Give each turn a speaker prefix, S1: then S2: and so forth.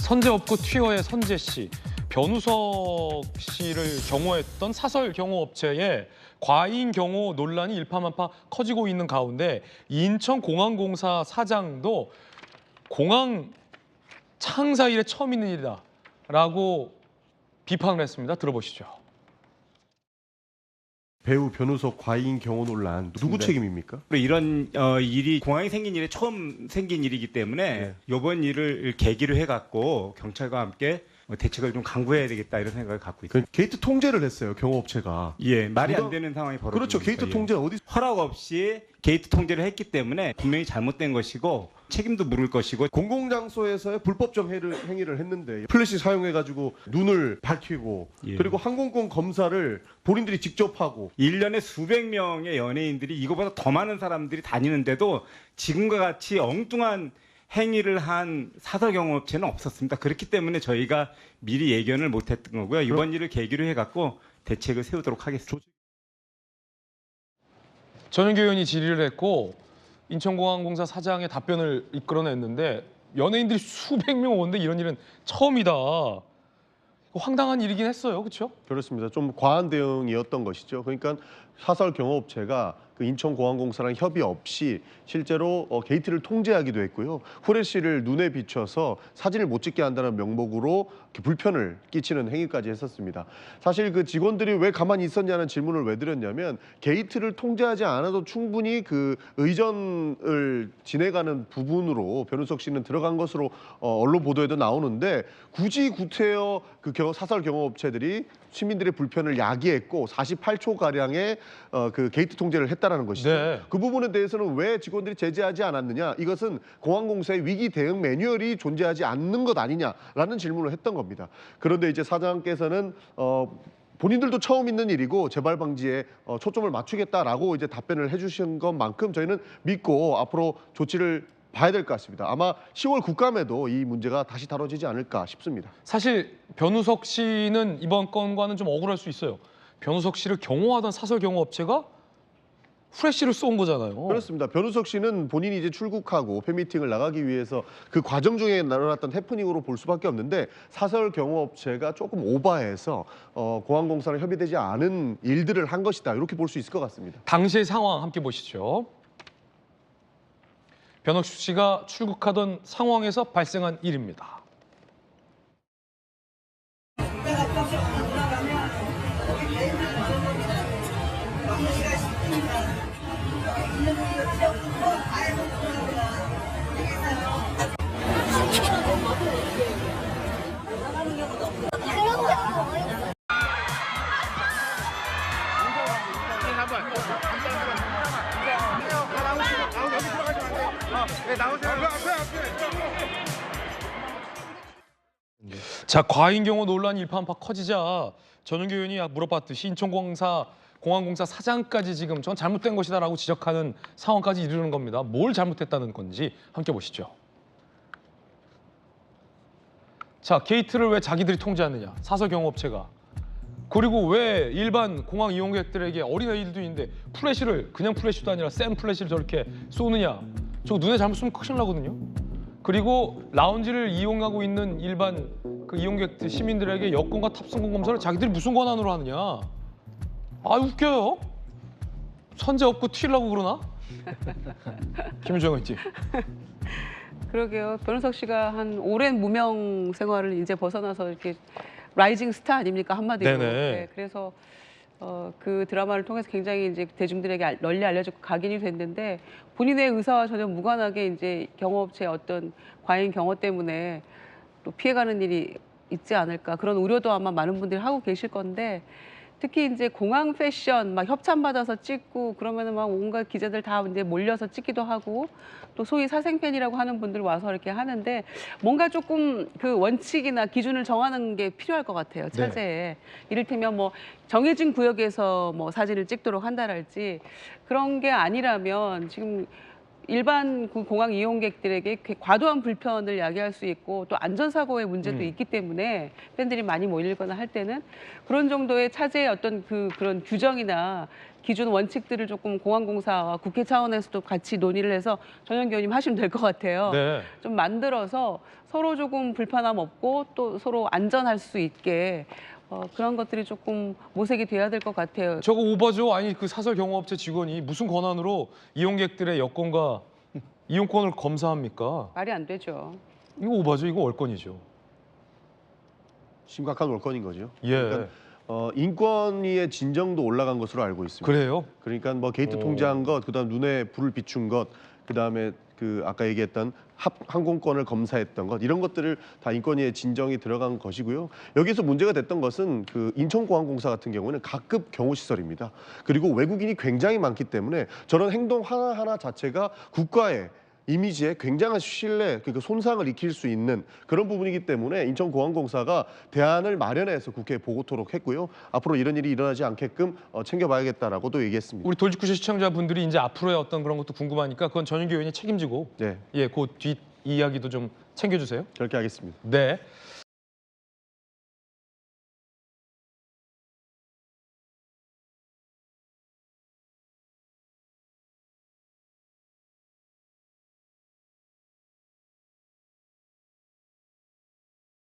S1: 선제업구 튀어의 선재 씨, 변우석 씨를 경호했던 사설 경호업체의 과잉 경호 논란이 일파만파 커지고 있는 가운데 인천공항공사 사장도 공항 창사 이래 처음 있는 일이다라고 비판을 했습니다. 들어보시죠.
S2: 배우 변우석 과잉 경호 논란 누구 책임입니까?
S3: 이런 일이 공항이 생긴 일에 처음 생긴 일이기 때문에 이번 일을 계기로 해갖고 경찰과 함께 대책을 좀 강구해야 되겠다 이런 생각을 갖고 있습니다.
S2: 게이트 통제를 했어요, 경호업체가.
S3: 예, 말이 안 되는 상황이 벌어지고
S2: 그렇죠. 게이트 통제는 어디?
S3: 허락 없이 게이트 통제를 했기 때문에 분명히 잘못된 것이고 책임도 물을 것이고
S2: 공공장소에서의 불법적 행위를 했는데 플래시 사용해가지고 눈을 밝히고 그리고 항공권 검사를 본인들이 직접 하고
S3: 1년에 수백 명의 연예인들이 이거보다 더 많은 사람들이 다니는데도 지금과 같이 엉뚱한 행위를 한 사설 경호업체는 없었습니다. 그렇기 때문에 저희가 미리 예견을 못했던 거고요. 이번 일을 계기로 해갖고 대책을 세우도록 하겠습니다.
S1: 전현규 의원이 질의를 했고 인천공항공사 사장의 답변을 이끌어냈는데 연예인들이 수백 명 오는데 이런 일은 처음이다. 황당한 일이긴 했어요. 그렇죠?
S2: 그렇습니다. 좀 과한 대응이었던 것이죠. 그러니까 사설 경호업체가 그 인천공항공사랑 협의 없이 실제로 게이트를 통제하기도 했고요. 후레쉬를 눈에 비춰서 사진을 못 찍게 한다는 명목으로 불편을 끼치는 행위까지 했었습니다. 사실 그 직원들이 왜 가만히 있었냐는 질문을 왜 드렸냐면 게이트를 통제하지 않아도 충분히 그 의전을 진행하는 부분으로 변우석 씨는 들어간 것으로 언론 보도에도 나오는데 굳이 구태여 그 사설 경호업체들이 시민들의 불편을 야기했고 48초 가량의 그 게이트 통제를 했다라는 것이죠.
S1: 네.
S2: 그 부분에 대해서는 왜 직원들이 제재하지 않았느냐? 이것은 공항공사의 위기 대응 매뉴얼이 존재하지 않는 것 아니냐라는 질문을 했던 겁니다. 그런데 이제 사장께서는 본인들도 처음 있는 일이고 재발 방지에 초점을 맞추겠다라고 이제 답변을 해주신 것만큼 저희는 믿고 앞으로 조치를 봐야 될 것 같습니다. 아마 10월 국감에도 이 문제가 다시 다뤄지지 않을까 싶습니다.
S1: 사실 변우석 씨는 이번 건과는 좀 억울할 수 있어요. 변우석 씨를 경호하던 사설 경호업체가 후레쉬를 쏜 거잖아요.
S2: 그렇습니다. 변우석 씨는 본인이 이제 출국하고 팬미팅을 나가기 위해서 그 과정 중에 일어났던 해프닝으로 볼 수밖에 없는데 사설 경호업체가 조금 오버해서 공항공사랑 협의되지 않은 일들을 한 것이다. 이렇게 볼 수 있을 것 같습니다.
S1: 당시의 상황 함께 보시죠. 변우석 씨가 출국하던 상황에서 발생한 일입니다. 자, 과잉 경호 논란이 일파만파 커지자 전현규 의원이 물어봤듯이 인천공항공사 사장까지 지금 전 잘못된 것이다라고 지적하는 상황까지 이르는 겁니다. 뭘 잘못했다는 건지 함께 보시죠. 자, 게이트를 왜 자기들이 통제하느냐? 사설 경호업체가. 그리고 왜 일반 공항 이용객들에게 어린아이들도 있는데 플래시를 그냥 플래시도 아니라 센 플래시를 저렇게 쏘느냐? 저거 눈에 잘못 쏘면 큰일 나거든요. 그리고 라운지를 이용하고 있는 일반 그 이용객들 시민들에게 여권과 탑승권 검사를 자기들이 무슨 권한으로 하느냐? 아, 웃겨요. 선제업구 튀려고 그러나? 김유정 의원님.
S4: 그러게요. 변우석 씨가 한 오랜 무명 생활을 이제 벗어나서 이렇게 라이징 스타 아닙니까, 한마디로.
S1: 네네.
S4: 네, 그래서 그 드라마를 통해서 굉장히 이제 대중들에게 널리 알려지고 각인이 됐는데 본인의 의사와 전혀 무관하게 이제 경호업체의 어떤 과잉 경호 때문에 또 피해가는 일이 있지 않을까, 그런 우려도 아마 많은 분들이 하고 계실 건데, 특히 이제 공항 패션 막 협찬받아서 찍고 그러면은 막 온갖 기자들 다 이제 몰려서 찍기도 하고 또 소위 사생팬이라고 하는 분들 와서 이렇게 하는데 뭔가 조금 그 원칙이나 기준을 정하는 게 필요할 것 같아요, 차제에. 이를테면 뭐 정해진 구역에서 뭐 사진을 찍도록 한다랄지 그런 게 아니라면 지금 일반 그 공항 이용객들에게 과도한 불편을 야기할 수 있고 또 안전사고의 문제도 있기 때문에 팬들이 많이 몰리거나 할 때는 그런 정도의 차제의 어떤 그런 규정이나 기준 원칙들을 조금 공항공사와 국회 차원에서도 같이 논의를 해서 전현기 의원님 하시면 될 것 같아요.
S1: 네.
S4: 좀 만들어서 서로 조금 불편함 없고 또 서로 안전할 수 있게 그런 것들이 조금 모색이 돼야 될 것 같아요.
S1: 저거 오바죠? 아니 그 사설 경호업체 직원이 무슨 권한으로 이용객들의 여권과 이용권을 검사합니까?
S4: 말이 안 되죠.
S1: 이거 오바죠? 이거 월권이죠.
S2: 심각한 월권인 거죠.
S1: 예.
S2: 그러니까 인권위의 진정도 올라간 것으로 알고 있습니다.
S1: 그래요?
S2: 그러니까 뭐 게이트
S1: 오.
S2: 통제한 것, 그다음 눈에 불을 비춘 것, 그다음에 그 아까 얘기했던 항공권을 검사했던 것 이런 것들을 다 인권위의 진정이 들어간 것이고요. 여기서 문제가 됐던 것은 그 인천공항공사 같은 경우는 각급 경호시설입니다. 그리고 외국인이 굉장히 많기 때문에 저런 행동 하나하나 자체가 국가의 이미지에 굉장한 신뢰, 그러니까 손상을 익힐 수 있는 그런 부분이기 때문에 인천공항공사가 대안을 마련해서 국회에 보고토록 했고요. 앞으로 이런 일이 일어나지 않게끔 챙겨봐야겠다라고도 얘기했습니다.
S1: 우리 돌직구시 시청자분들이 이제 앞으로의 어떤 그런 것도 궁금하니까 그건 전윤기 의원이 책임지고
S2: 네,
S1: 예, 그 뒷 이야기도 좀 챙겨주세요.
S2: 그렇게 하겠습니다.
S1: 네.